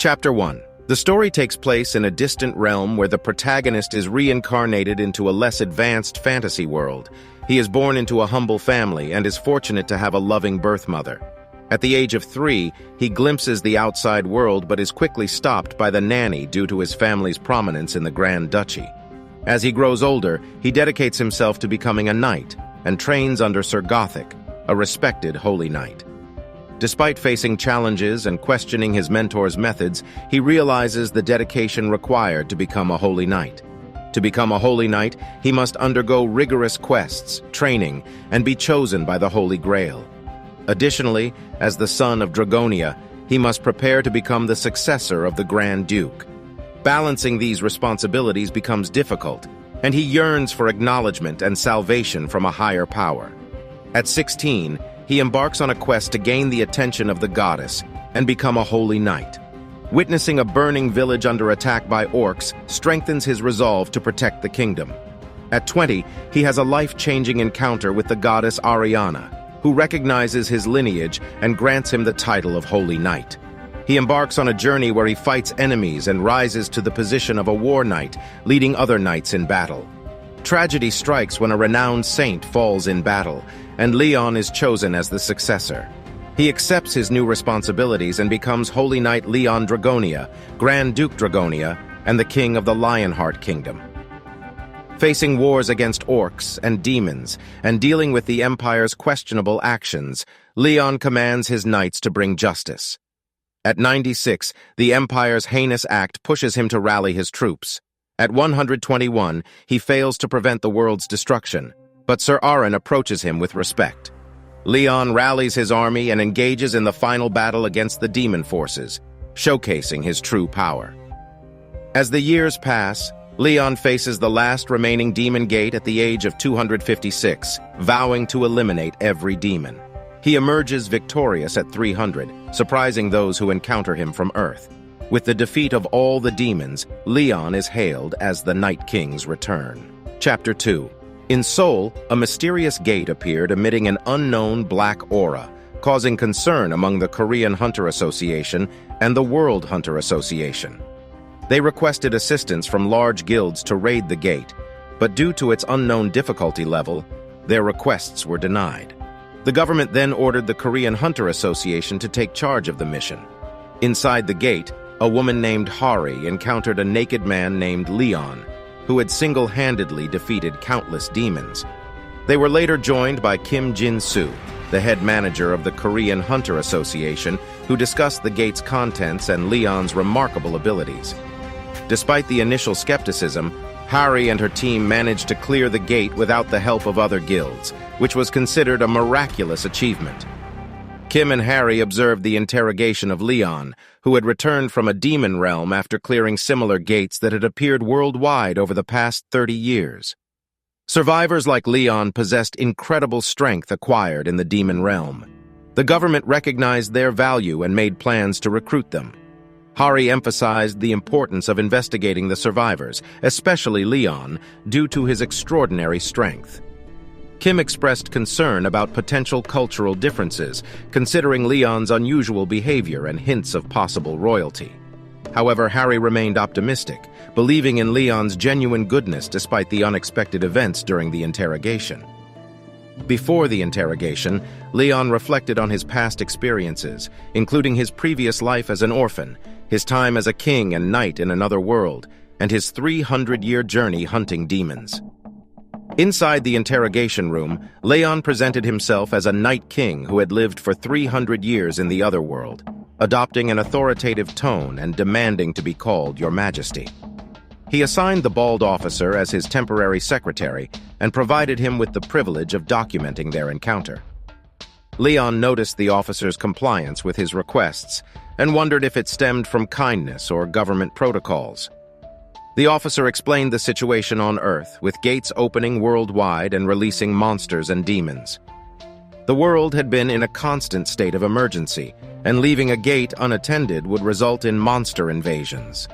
Chapter 1. The story takes place in a distant realm where the protagonist is reincarnated into a less advanced fantasy world. He is born into a humble family and is fortunate to have a loving birth mother. At the age of 3, he glimpses the outside world but is quickly stopped by the nanny due to his family's prominence in the Grand Duchy. As he grows older, he dedicates himself to becoming a knight and trains under Sir Gothic, a respected holy knight. Despite facing challenges and questioning his mentor's methods, he realizes the dedication required to become a holy knight. To become a holy knight, he must undergo rigorous quests, training, and be chosen by the Holy Grail. Additionally, as the son of Dragonia, he must prepare to become the successor of the Grand Duke. Balancing these responsibilities becomes difficult, and he yearns for acknowledgement and salvation from a higher power. At 16, he embarks on a quest to gain the attention of the goddess and become a holy knight. Witnessing a burning village under attack by orcs strengthens his resolve to protect the kingdom. At 20, he has a life-changing encounter with the goddess Ariana, who recognizes his lineage and grants him the title of Holy Knight. He embarks on a journey where he fights enemies and rises to the position of a war knight, leading other knights in battle. Tragedy strikes when a renowned saint falls in battle, and Leon is chosen as the successor. He accepts his new responsibilities and becomes Holy Knight Leon Dragonia, Grand Duke Dragonia, and the King of the Lionheart Kingdom. Facing wars against orcs and demons, and dealing with the Empire's questionable actions, Leon commands his knights to bring justice. At 96, the Empire's heinous act pushes him to rally his troops. At 121, he fails to prevent the world's destruction, but Sir Aron approaches him with respect. Leon rallies his army and engages in the final battle against the demon forces, showcasing his true power. As the years pass, Leon faces the last remaining demon gate at the age of 256, vowing to eliminate every demon. He emerges victorious at 300, surprising those who encounter him from Earth. With the defeat of all the demons, Leon is hailed as the Night King's return. Chapter 2. In Seoul, a mysterious gate appeared emitting an unknown black aura, causing concern among the Korean Hunter Association and the World Hunter Association. They requested assistance from large guilds to raid the gate, but due to its unknown difficulty level, their requests were denied. The government then ordered the Korean Hunter Association to take charge of the mission. Inside the gate, a woman named Hari encountered a naked man named Leon, who had single-handedly defeated countless demons. They were later joined by Kim Jin-soo, the head manager of the Korean Hunter Association, who discussed the gate's contents and Leon's remarkable abilities. Despite the initial skepticism, Hari and her team managed to clear the gate without the help of other guilds, which was considered a miraculous achievement. Kim and Hari observed the interrogation of Leon, who had returned from a demon realm after clearing similar gates that had appeared worldwide over the past 30 years. Survivors like Leon possessed incredible strength acquired in the demon realm. The government recognized their value and made plans to recruit them. Hari emphasized the importance of investigating the survivors, especially Leon, due to his extraordinary strength. Kim expressed concern about potential cultural differences, considering Leon's unusual behavior and hints of possible royalty. However, Hari remained optimistic, believing in Leon's genuine goodness despite the unexpected events during the interrogation. Before the interrogation, Leon reflected on his past experiences, including his previous life as an orphan, his time as a king and knight in another world, and his 300-year journey hunting demons. Inside the interrogation room, Leon presented himself as a Night King who had lived for 300 years in the other world, adopting an authoritative tone and demanding to be called Your Majesty. He assigned the bald officer as his temporary secretary and provided him with the privilege of documenting their encounter. Leon noticed the officer's compliance with his requests and wondered if it stemmed from kindness or government protocols. The officer explained the situation on Earth, with gates opening worldwide and releasing monsters and demons. The world had been in a constant state of emergency, and leaving a gate unattended would result in monster invasions.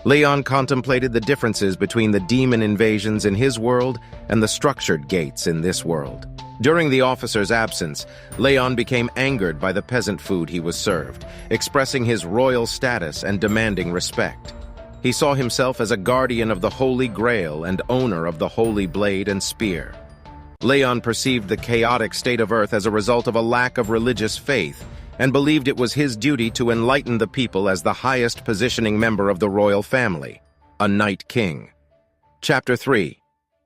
Leon contemplated the differences between the demon invasions in his world and the structured gates in this world. During the officer's absence, Leon became angered by the peasant food he was served, expressing his royal status and demanding respect. He saw himself as a guardian of the Holy Grail and owner of the Holy Blade and Spear. Leon perceived the chaotic state of Earth as a result of a lack of religious faith, and believed it was his duty to enlighten the people as the highest positioning member of the royal family, a Night King. Chapter 3.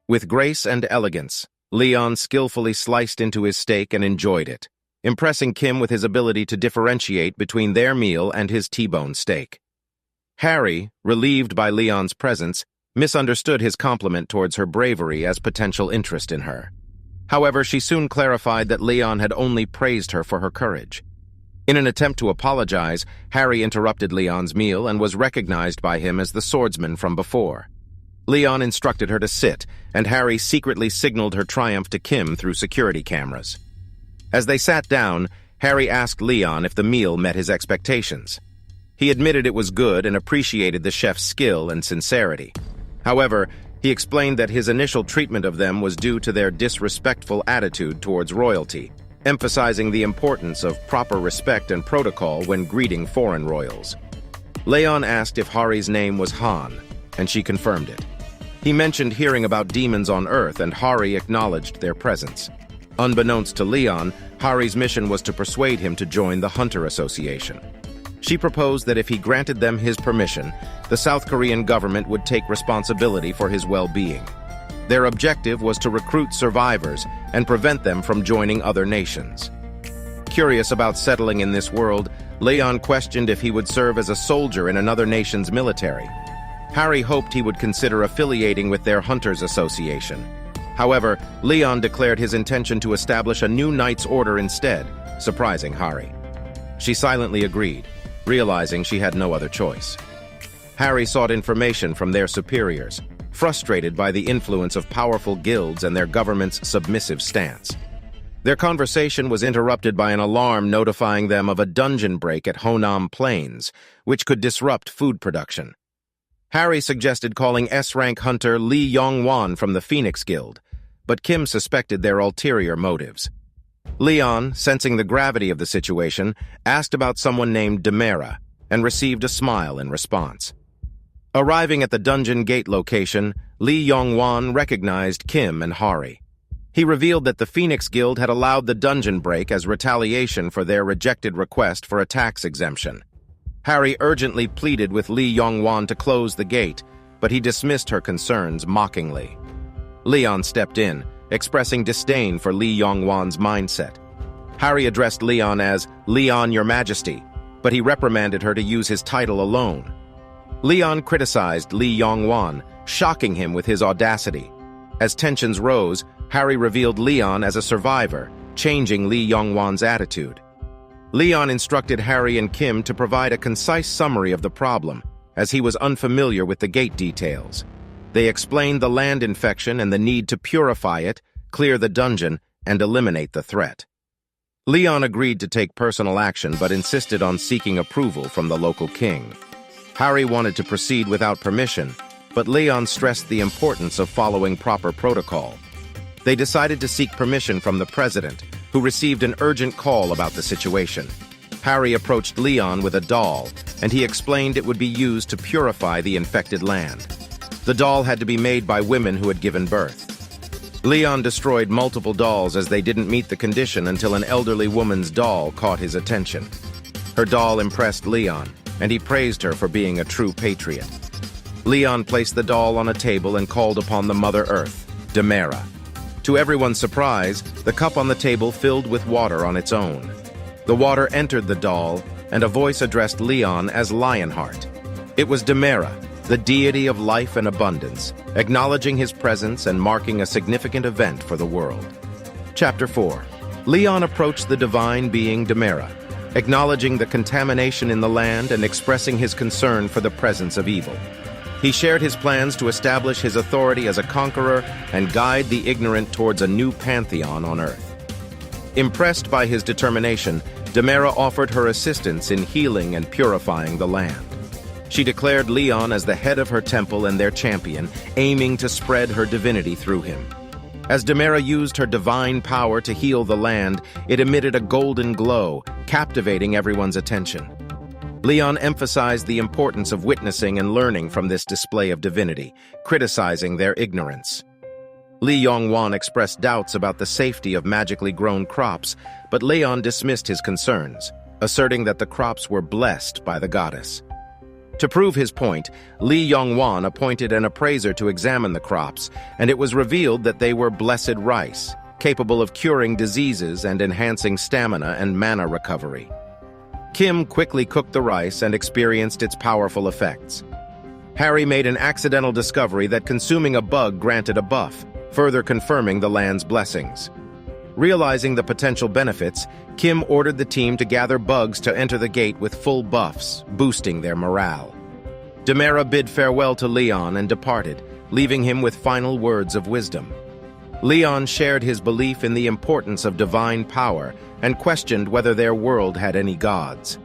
With grace and elegance, Leon skillfully sliced into his steak and enjoyed it, impressing Kim with his ability to differentiate between their meal and his T-bone steak. Harry, relieved by Leon's presence, misunderstood his compliment towards her bravery as potential interest in her. However, she soon clarified that Leon had only praised her for her courage. In an attempt to apologize, Harry interrupted Leon's meal and was recognized by him as the swordsman from before. Leon instructed her to sit, and Harry secretly signaled her triumph to Kim through security cameras. As they sat down, Harry asked Leon if the meal met his expectations. He admitted it was good and appreciated the chef's skill and sincerity. However, he explained that his initial treatment of them was due to their disrespectful attitude towards royalty, emphasizing the importance of proper respect and protocol when greeting foreign royals. Leon asked if Hari's name was Han, and she confirmed it. He mentioned hearing about demons on Earth, and Hari acknowledged their presence. Unbeknownst to Leon, Hari's mission was to persuade him to join the Hunter Association. She proposed that if he granted them his permission, the South Korean government would take responsibility for his well-being. Their objective was to recruit survivors and prevent them from joining other nations. Curious about settling in this world, Leon questioned if he would serve as a soldier in another nation's military. Harry hoped he would consider affiliating with their Hunters Association. However, Leon declared his intention to establish a new Knight's Order instead, surprising Harry. She silently agreed, realizing she had no other choice. Harry sought information from their superiors, frustrated by the influence of powerful guilds and their government's submissive stance. Their conversation was interrupted by an alarm notifying them of a dungeon break at Honam Plains, which could disrupt food production. Harry suggested calling S-rank hunter Lee Yong-wan from the Phoenix Guild, but Kim suspected their ulterior motives. Leon, sensing the gravity of the situation, asked about someone named Demera and received a smile in response. Arriving at the dungeon gate location, Lee Yong-wan recognized Kim and Hari. He revealed that the Phoenix Guild had allowed the dungeon break as retaliation for their rejected request for a tax exemption. Harry urgently pleaded with Lee Yong-wan to close the gate, but he dismissed her concerns mockingly. Leon stepped in, expressing disdain for Lee Yong-wan's mindset. Harry addressed Leon as Leon, Your Majesty, but he reprimanded her to use his title alone. Leon criticized Lee Yong-wan, shocking him with his audacity. As tensions rose, Harry revealed Leon as a survivor, changing Lee Yong-wan's attitude. Leon instructed Harry and Kim to provide a concise summary of the problem, as he was unfamiliar with the gate details. They explained the land infection and the need to purify it, clear the dungeon, and eliminate the threat. Leon agreed to take personal action but insisted on seeking approval from the local king. Harry wanted to proceed without permission, but Leon stressed the importance of following proper protocol. They decided to seek permission from the president, who received an urgent call about the situation. Harry approached Leon with a doll, and he explained it would be used to purify the infected land. The doll had to be made by women who had given birth. Leon destroyed multiple dolls as they didn't meet the condition until an elderly woman's doll caught his attention. Her doll impressed Leon, and he praised her for being a true patriot. Leon placed the doll on a table and called upon the Mother Earth, Demera. To everyone's surprise, the cup on the table filled with water on its own. The water entered the doll, and a voice addressed Leon as Lionheart. It was Demera, the deity of life and abundance, acknowledging his presence and marking a significant event for the world. Chapter 4. Leon approached the divine being Demera, acknowledging the contamination in the land and expressing his concern for the presence of evil. He shared his plans to establish his authority as a conqueror and guide the ignorant towards a new pantheon on Earth. Impressed by his determination, Demera offered her assistance in healing and purifying the land. She declared Leon as the head of her temple and their champion, aiming to spread her divinity through him. As Demera used her divine power to heal the land, it emitted a golden glow, captivating everyone's attention. Leon emphasized the importance of witnessing and learning from this display of divinity, criticizing their ignorance. Li Yongwan expressed doubts about the safety of magically grown crops, but Leon dismissed his concerns, asserting that the crops were blessed by the goddess. To prove his point, Li Yongwan appointed an appraiser to examine the crops, and it was revealed that they were blessed rice, capable of curing diseases and enhancing stamina and mana recovery. Kim quickly cooked the rice and experienced its powerful effects. Harry made an accidental discovery that consuming a bug granted a buff, further confirming the land's blessings. Realizing the potential benefits, Kim ordered the team to gather bugs to enter the gate with full buffs, boosting their morale. Demera bid farewell to Leon and departed, leaving him with final words of wisdom. Leon shared his belief in the importance of divine power and questioned whether their world had any gods.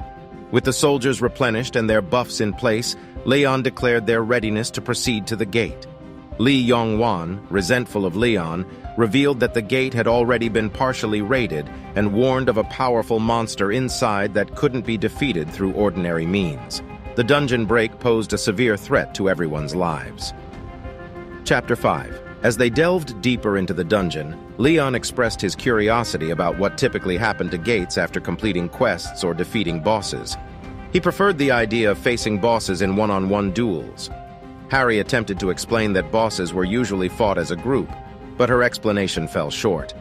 With the soldiers replenished and their buffs in place, Leon declared their readiness to proceed to the gate. Li Yongwan, resentful of Leon, revealed that the gate had already been partially raided and warned of a powerful monster inside that couldn't be defeated through ordinary means. The dungeon break posed a severe threat to everyone's lives. Chapter 5. As they delved deeper into the dungeon, Leon expressed his curiosity about what typically happened to gates after completing quests or defeating bosses. He preferred the idea of facing bosses in one-on-one duels. Harry attempted to explain that bosses were usually fought as a group, but her explanation fell short.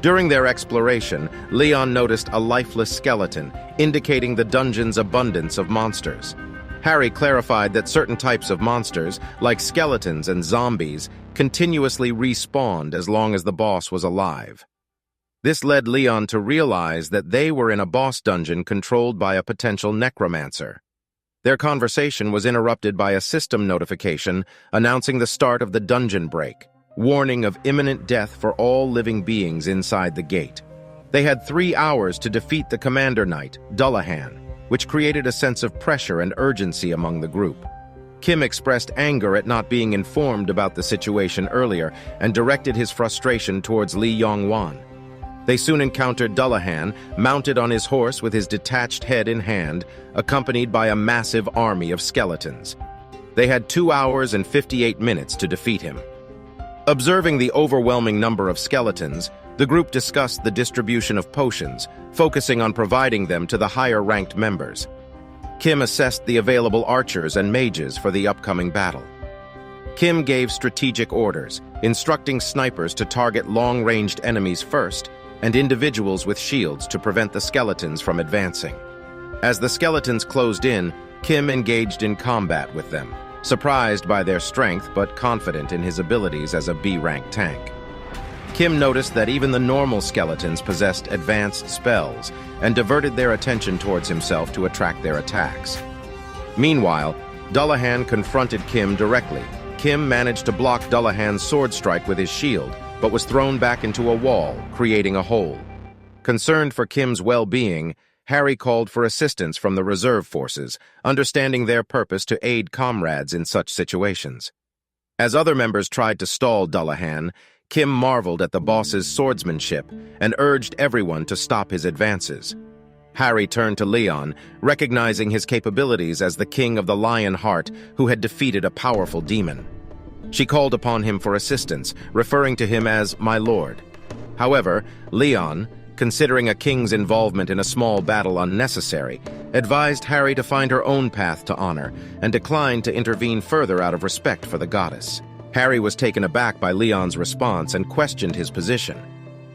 During their exploration, Leon noticed a lifeless skeleton, indicating the dungeon's abundance of monsters. Harry clarified that certain types of monsters, like skeletons and zombies, continuously respawned as long as the boss was alive. This led Leon to realize that they were in a boss dungeon controlled by a potential necromancer. Their conversation was interrupted by a system notification announcing the start of the dungeon break, warning of imminent death for all living beings inside the gate. They had 3 hours to defeat the commander knight, Dullahan, which created a sense of pressure and urgency among the group. Kim expressed anger at not being informed about the situation earlier and directed his frustration towards Li Yongwan. They soon encountered Dullahan, mounted on his horse with his detached head in hand, accompanied by a massive army of skeletons. They had 2 hours and 58 minutes to defeat him. Observing the overwhelming number of skeletons, the group discussed the distribution of potions, focusing on providing them to the higher-ranked members. Kim assessed the available archers and mages for the upcoming battle. Kim gave strategic orders, instructing snipers to target long-ranged enemies first, and individuals with shields to prevent the skeletons from advancing. As the skeletons closed in, Kim engaged in combat with them, surprised by their strength but confident in his abilities as a B-rank tank. Kim noticed that even the normal skeletons possessed advanced spells and diverted their attention towards himself to attract their attacks. Meanwhile, Dullahan confronted Kim directly. Kim managed to block Dullahan's sword strike with his shield, but was thrown back into a wall, creating a hole. Concerned for Kim's well-being, Harry called for assistance from the reserve forces, understanding their purpose to aid comrades in such situations. As other members tried to stall Dullahan, Kim marveled at the boss's swordsmanship and urged everyone to stop his advances. Harry turned to Leon, recognizing his capabilities as the king of the Lion Heart who had defeated a powerful demon. She called upon him for assistance, referring to him as "my lord." However, Leon, considering a king's involvement in a small battle unnecessary, advised Harry to find her own path to honor and declined to intervene further out of respect for the goddess. Harry was taken aback by Leon's response and questioned his position.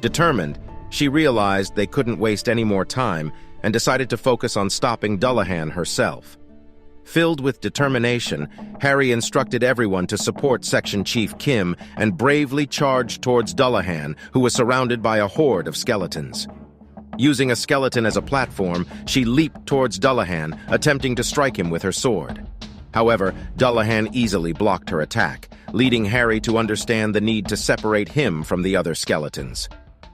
Determined, she realized they couldn't waste any more time and decided to focus on stopping Dullahan herself. Filled with determination, Harry instructed everyone to support Section Chief Kim and bravely charged towards Dullahan, who was surrounded by a horde of skeletons. Using a skeleton as a platform, she leaped towards Dullahan, attempting to strike him with her sword. However, Dullahan easily blocked her attack, leading Harry to understand the need to separate him from the other skeletons.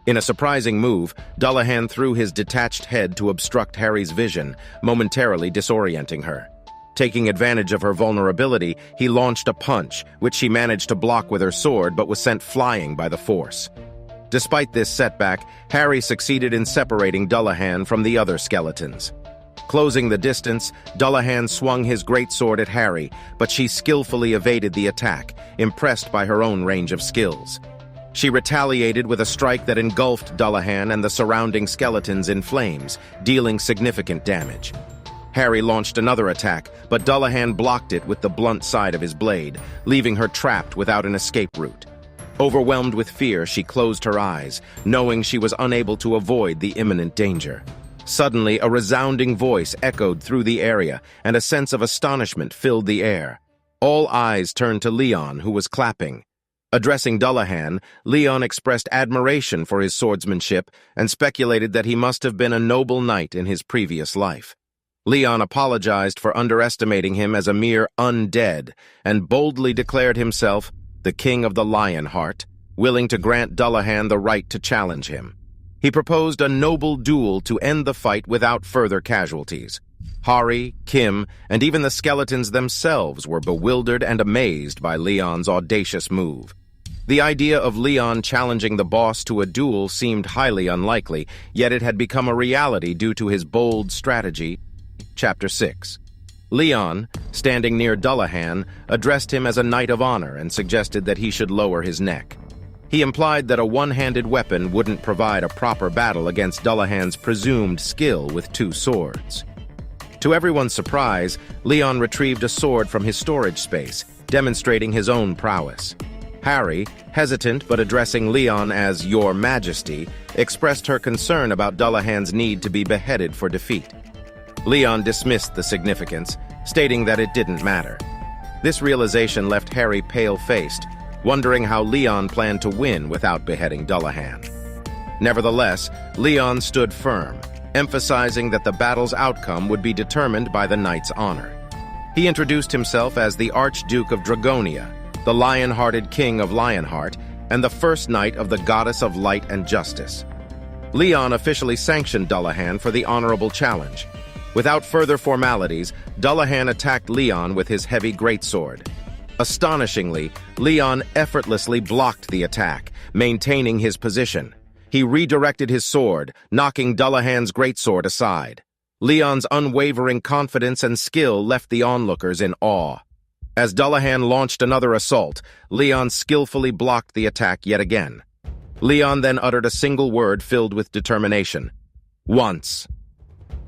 In a surprising move, Dullahan threw his detached head to obstruct Harry's vision, momentarily disorienting her. Taking advantage of her vulnerability, he launched a punch, which she managed to block with her sword but was sent flying by the force. Despite this setback, Harry succeeded in separating Dullahan from the other skeletons. Closing the distance, Dullahan swung his greatsword at Harry, but she skillfully evaded the attack, impressed by her own range of skills. She retaliated with a strike that engulfed Dullahan and the surrounding skeletons in flames, dealing significant damage. Harry launched another attack, but Dullahan blocked it with the blunt side of his blade, leaving her trapped without an escape route. Overwhelmed with fear, she closed her eyes, knowing she was unable to avoid the imminent danger. Suddenly, a resounding voice echoed through the area, and a sense of astonishment filled the air. All eyes turned to Leon, who was clapping. Addressing Dullahan, Leon expressed admiration for his swordsmanship and speculated that he must have been a noble knight in his previous life. Leon apologized for underestimating him as a mere undead and boldly declared himself the King of the Lionheart, willing to grant Dullahan the right to challenge him. He proposed a noble duel to end the fight without further casualties. Hari, Kim, and even the skeletons themselves were bewildered and amazed by Leon's audacious move. The idea of Leon challenging the boss to a duel seemed highly unlikely, yet it had become a reality due to his bold strategy. Chapter 6. Leon, standing near Dullahan, addressed him as a knight of honor and suggested that he should lower his neck. He implied that a one-handed weapon wouldn't provide a proper battle against Dullahan's presumed skill with two swords. To everyone's surprise, Leon retrieved a sword from his storage space, demonstrating his own prowess. Harry, hesitant but addressing Leon as Your Majesty, expressed her concern about Dullahan's need to be beheaded for defeat. Leon dismissed the significance, stating that it didn't matter. This realization left Harry pale-faced, wondering how Leon planned to win without beheading Dullahan. Nevertheless, Leon stood firm, emphasizing that the battle's outcome would be determined by the knight's honor. He introduced himself as the Archduke of Dragonia, the lion-hearted King of Lionheart, and the first knight of the Goddess of Light and Justice. Leon officially sanctioned Dullahan for the honorable challenge. Without further formalities, Dullahan attacked Leon with his heavy greatsword. Astonishingly, Leon effortlessly blocked the attack, maintaining his position. He redirected his sword, knocking Dullahan's greatsword aside. Leon's unwavering confidence and skill left the onlookers in awe. As Dullahan launched another assault, Leon skillfully blocked the attack yet again. Leon then uttered a single word filled with determination. Once.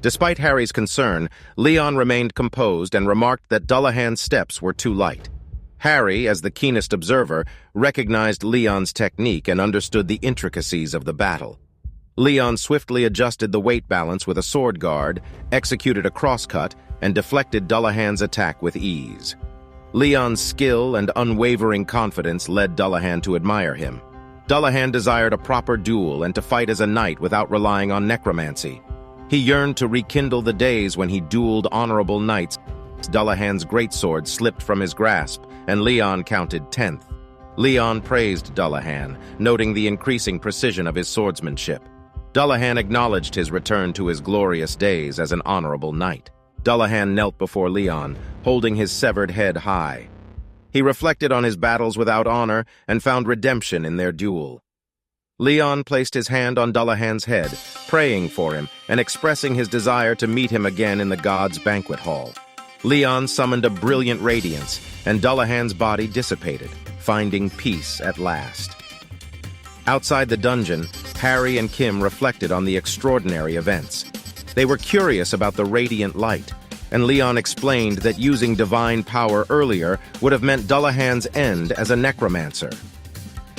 Despite Harry's concern, Leon remained composed and remarked that Dullahan's steps were too light. Harry, as the keenest observer, recognized Leon's technique and understood the intricacies of the battle. Leon swiftly adjusted the weight balance with a sword guard, executed a crosscut, and deflected Dullahan's attack with ease. Leon's skill and unwavering confidence led Dullahan to admire him. Dullahan desired a proper duel and to fight as a knight without relying on necromancy. He yearned to rekindle the days when he dueled honorable knights. Dullahan's greatsword slipped from his grasp, and Leon counted 10th. Leon praised Dullahan, noting the increasing precision of his swordsmanship. Dullahan acknowledged his return to his glorious days as an honorable knight. Dullahan knelt before Leon, holding his severed head high. He reflected on his battles without honor and found redemption in their duel. Leon placed his hand on Dullahan's head, praying for him and expressing his desire to meet him again in the gods' banquet hall. Leon summoned a brilliant radiance, and Dullahan's body dissipated, finding peace at last. Outside the dungeon, Harry and Kim reflected on the extraordinary events. They were curious about the radiant light, and Leon explained that using divine power earlier would have meant Dullahan's end as a necromancer.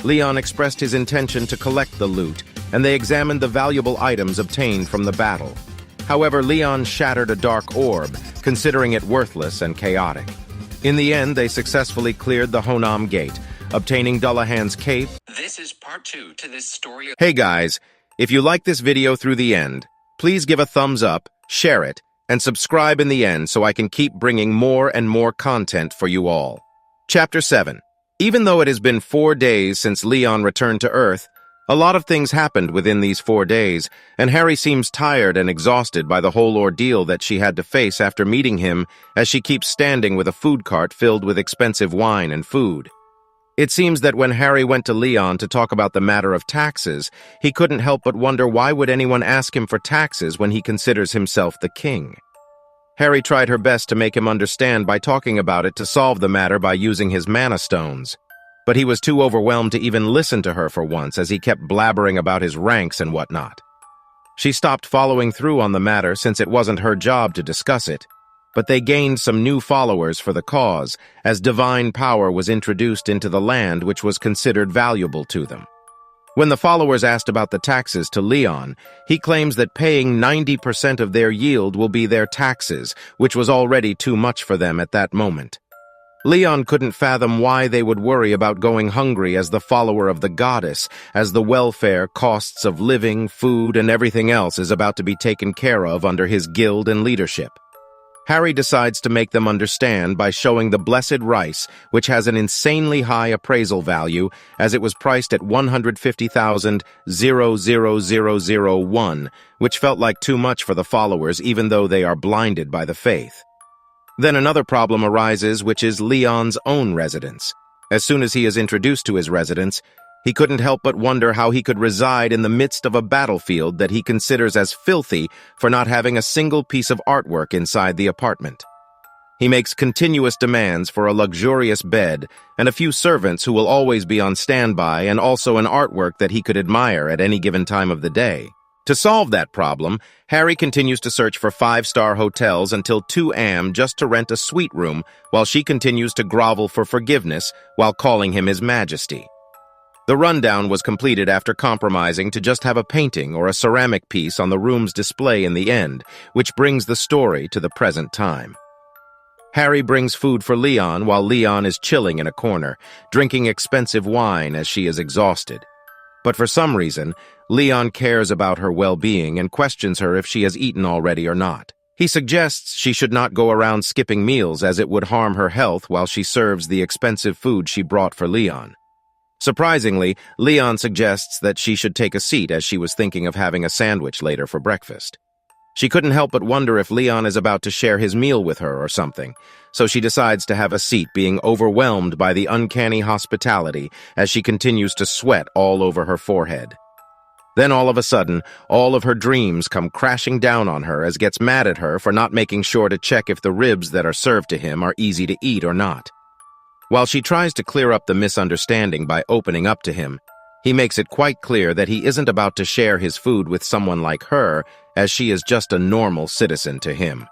Leon expressed his intention to collect the loot, and they examined the valuable items obtained from the battle. However, Leon shattered a dark orb, considering it worthless and chaotic. In the end, they successfully cleared the Honam Gate, obtaining Dullahan's cape. This is part 2 to this story. Hey guys, if you like this video through the end, please give a thumbs up, share it, and subscribe in the end so I can keep bringing more and more content for you all. Chapter 7. Even though it has been 4 days since Leon returned to Earth, A lot of things happened within these 4 days, and Harry seems tired and exhausted by the whole ordeal that she had to face after meeting him as she keeps standing with a food cart filled with expensive wine and food. It seems that when Harry went to Leon to talk about the matter of taxes, he couldn't help but wonder why would anyone ask him for taxes when he considers himself the king. Harry tried her best to make him understand by talking about it to solve the matter by using his mana stones. But he was too overwhelmed to even listen to her for once as he kept blabbering about his ranks and whatnot. She stopped following through on the matter since it wasn't her job to discuss it, but they gained some new followers for the cause as divine power was introduced into the land which was considered valuable to them. When the followers asked about the taxes to Leon, he claims that paying 90% of their yield will be their taxes, which was already too much for them at that moment. Leon couldn't fathom why they would worry about going hungry as the follower of the goddess, as the welfare, costs of living, food, and everything else is about to be taken care of under his guild and leadership. Harry decides to make them understand by showing the blessed rice, which has an insanely high appraisal value, as it was priced at 150,000,00001, which felt like too much for the followers even though they are blinded by the faith. Then another problem arises, which is Leon's own residence. As soon as he is introduced to his residence, he couldn't help but wonder how he could reside in the midst of a battlefield that he considers as filthy for not having a single piece of artwork inside the apartment. He makes continuous demands for a luxurious bed and a few servants who will always be on standby, and also an artwork that he could admire at any given time of the day. To solve that problem, Harry continues to search for 5-star hotels until 2 a.m. just to rent a suite room while she continues to grovel for forgiveness while calling him His Majesty. The rundown was completed after compromising to just have a painting or a ceramic piece on the room's display in the end, which brings the story to the present time. Harry brings food for Leon while Leon is chilling in a corner, drinking expensive wine as she is exhausted. But for some reason, Leon cares about her well-being and questions her if she has eaten already or not. He suggests she should not go around skipping meals as it would harm her health while she serves the expensive food she brought for Leon. Surprisingly, Leon suggests that she should take a seat as she was thinking of having a sandwich later for breakfast. She couldn't help but wonder if Leon is about to share his meal with her or something, so she decides to have a seat, being overwhelmed by the uncanny hospitality as she continues to sweat all over her forehead. Then all of a sudden, all of her dreams come crashing down on her as gets mad at her for not making sure to check if the ribs that are served to him are easy to eat or not. While she tries to clear up the misunderstanding by opening up to him, he makes it quite clear that he isn't about to share his food with someone like her, as she is just a normal citizen to him.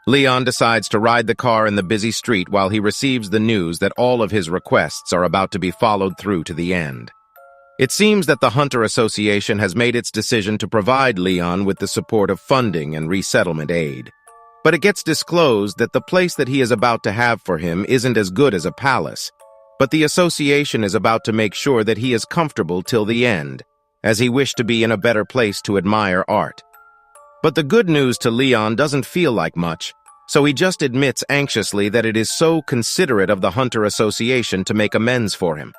Leon decides to ride the car in the busy street while he receives the news that all of his requests are about to be followed through to the end. It seems that the Hunter Association has made its decision to provide Leon with the support of funding and resettlement aid. But it gets disclosed that the place that he is about to have for him isn't as good as a palace, but the association is about to make sure that he is comfortable till the end, as he wished to be in a better place to admire art. But the good news to Leon doesn't feel like much, so he just admits anxiously that it is so considerate of the Hunter Association to make amends for him.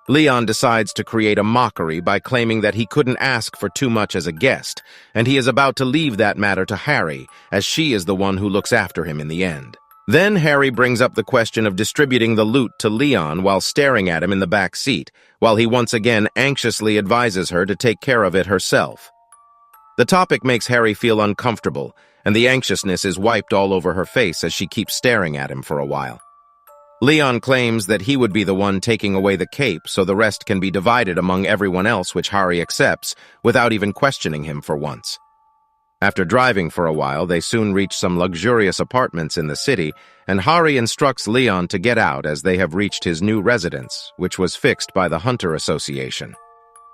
Leon decides to create a mockery by claiming that he couldn't ask for too much as a guest, and he is about to leave that matter to Harry, as she is the one who looks after him in the end. Then Harry brings up the question of distributing the loot to Leon while staring at him in the back seat, while he once again anxiously advises her to take care of it herself. The topic makes Harry feel uncomfortable, and the anxiousness is wiped all over her face as she keeps staring at him for a while. Leon claims that he would be the one taking away the cape so the rest can be divided among everyone else, which Harry accepts without even questioning him for once. After driving for a while, they soon reach some luxurious apartments in the city, and Harry instructs Leon to get out as they have reached his new residence, which was fixed by the Hunter Association.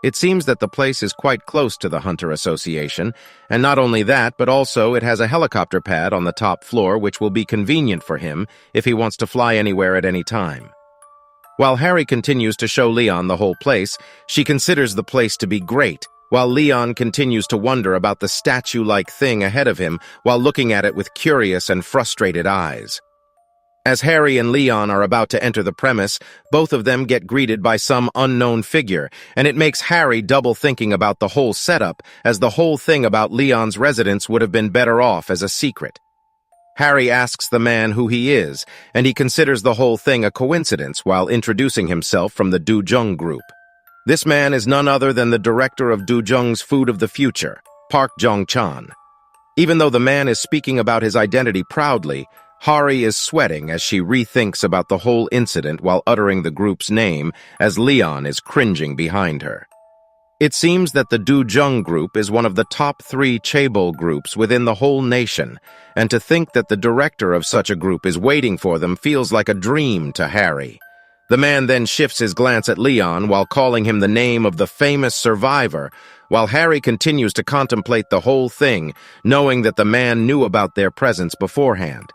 It seems that the place is quite close to the Hunter Association, and not only that, but also it has a helicopter pad on the top floor which will be convenient for him if he wants to fly anywhere at any time. While Harry continues to show Leon the whole place, she considers the place to be great, while Leon continues to wonder about the statue-like thing ahead of him while looking at it with curious and frustrated eyes. As Harry and Leon are about to enter the premise, both of them get greeted by some unknown figure, and it makes Harry double thinking about the whole setup, as the whole thing about Leon's residence would have been better off as a secret. Harry asks the man who he is, and he considers the whole thing a coincidence while introducing himself from the Dullahan group. This man is none other than the director of Dullahan's Food of the Future, Park Jong-chan. Even though the man is speaking about his identity proudly, Hari is sweating as she rethinks about the whole incident while uttering the group's name as Leon is cringing behind her. It seems that the Dullahan group is one of the top 3 chaebol groups within the whole nation, and to think that the director of such a group is waiting for them feels like a dream to Harry. The man then shifts his glance at Leon while calling him the name of the famous survivor, while Harry continues to contemplate the whole thing, knowing that the man knew about their presence beforehand.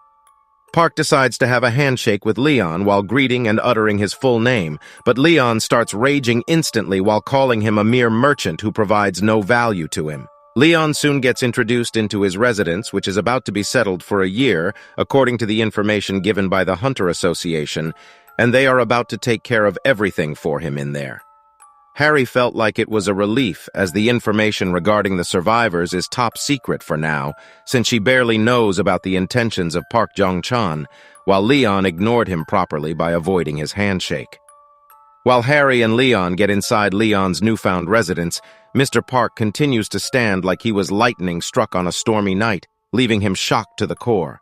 Park decides to have a handshake with Leon while greeting and uttering his full name, but Leon starts raging instantly while calling him a mere merchant who provides no value to him. Leon soon gets introduced into his residence, which is about to be settled for a year, according to the information given by the Hunter Association, and they are about to take care of everything for him in there. Harry felt like it was a relief, as the information regarding the survivors is top secret for now, since she barely knows about the intentions of Park Jong-chan, while Leon ignored him properly by avoiding his handshake. While Harry and Leon get inside Leon's newfound residence, Mr. Park continues to stand like he was lightning struck on a stormy night, leaving him shocked to the core.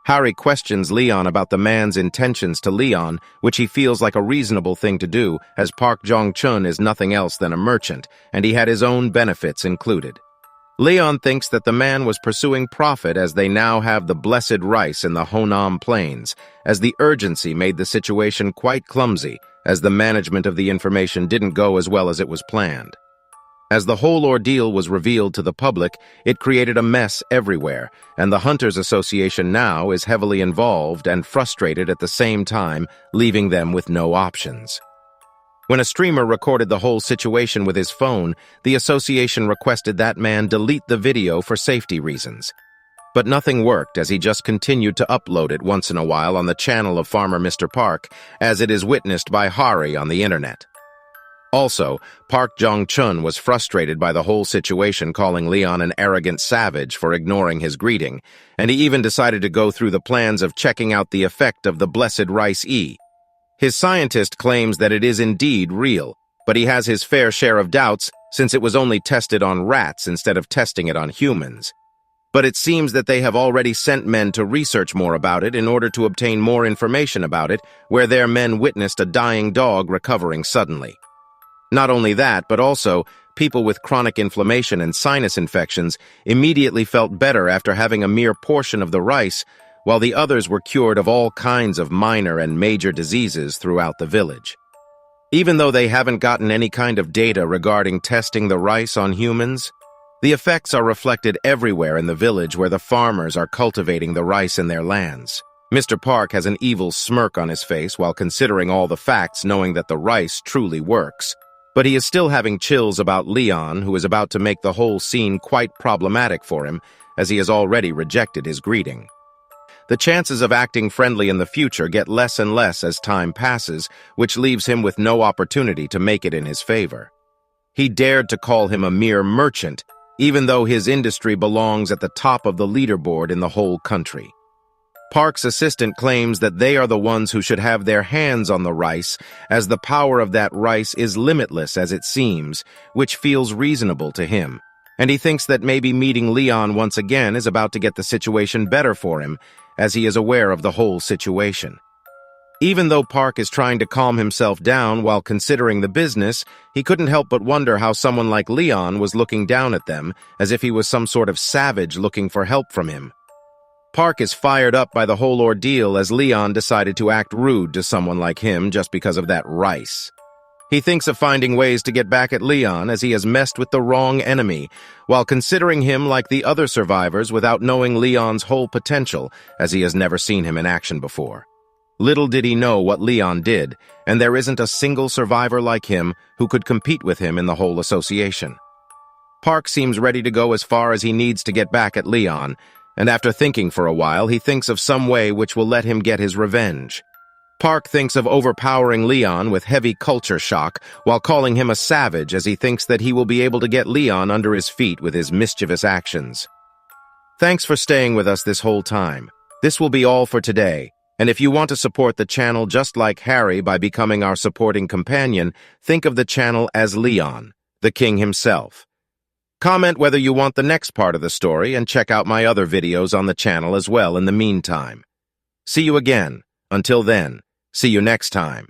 Harry questions Leon about the man's intentions to Leon, which he feels like a reasonable thing to do, as Park Jong-chun is nothing else than a merchant, and he had his own benefits included. Leon thinks that the man was pursuing profit as they now have the blessed rice in the Honam Plains, as the urgency made the situation quite clumsy, as the management of the information didn't go as well as it was planned. As the whole ordeal was revealed to the public, it created a mess everywhere, and the Hunters Association now is heavily involved and frustrated at the same time, leaving them with no options. When a streamer recorded the whole situation with his phone, the association requested that man delete the video for safety reasons. But nothing worked, as he just continued to upload it once in a while on the channel of Farmer Mr. Park, as it is witnessed by Hari on the internet. Also, Park Jong-chun was frustrated by the whole situation, calling Leon an arrogant savage for ignoring his greeting, and he even decided to go through the plans of checking out the effect of the blessed rice E. His scientist claims that it is indeed real, but he has his fair share of doubts since it was only tested on rats instead of testing it on humans. But it seems that they have already sent men to research more about it in order to obtain more information about it, where their men witnessed a dying dog recovering suddenly. Not only that, but also, people with chronic inflammation and sinus infections immediately felt better after having a mere portion of the rice, while the others were cured of all kinds of minor and major diseases throughout the village. Even though they haven't gotten any kind of data regarding testing the rice on humans, the effects are reflected everywhere in the village where the farmers are cultivating the rice in their lands. Mr. Park has an evil smirk on his face while considering all the facts, knowing that the rice truly works. But he is still having chills about Leon, who is about to make the whole scene quite problematic for him, as he has already rejected his greeting. The chances of acting friendly in the future get less and less as time passes, which leaves him with no opportunity to make it in his favor. He dared to call him a mere merchant, even though his industry belongs at the top of the leaderboard in the whole country. Park's assistant claims that they are the ones who should have their hands on the rice, as the power of that rice is limitless as it seems, which feels reasonable to him. And he thinks that maybe meeting Leon once again is about to get the situation better for him, as he is aware of the whole situation. Even though Park is trying to calm himself down while considering the business, he couldn't help but wonder how someone like Leon was looking down at them, as if he was some sort of savage looking for help from him. Park is fired up by the whole ordeal as Leon decided to act rude to someone like him just because of that rice. He thinks of finding ways to get back at Leon as he has messed with the wrong enemy, while considering him like the other survivors without knowing Leon's whole potential, as he has never seen him in action before. Little did he know what Leon did, and there isn't a single survivor like him who could compete with him in the whole association. Park seems ready to go as far as he needs to get back at Leon, and after thinking for a while, he thinks of some way which will let him get his revenge. Park thinks of overpowering Leon with heavy culture shock while calling him a savage as he thinks that he will be able to get Leon under his feet with his mischievous actions. Thanks for staying with us this whole time. This will be all for today, and if you want to support the channel just like Harry by becoming our supporting companion, think of the channel as Leon, the king himself. Comment whether you want the next part of the story and check out my other videos on the channel as well in the meantime. See you again. Until then, see you next time.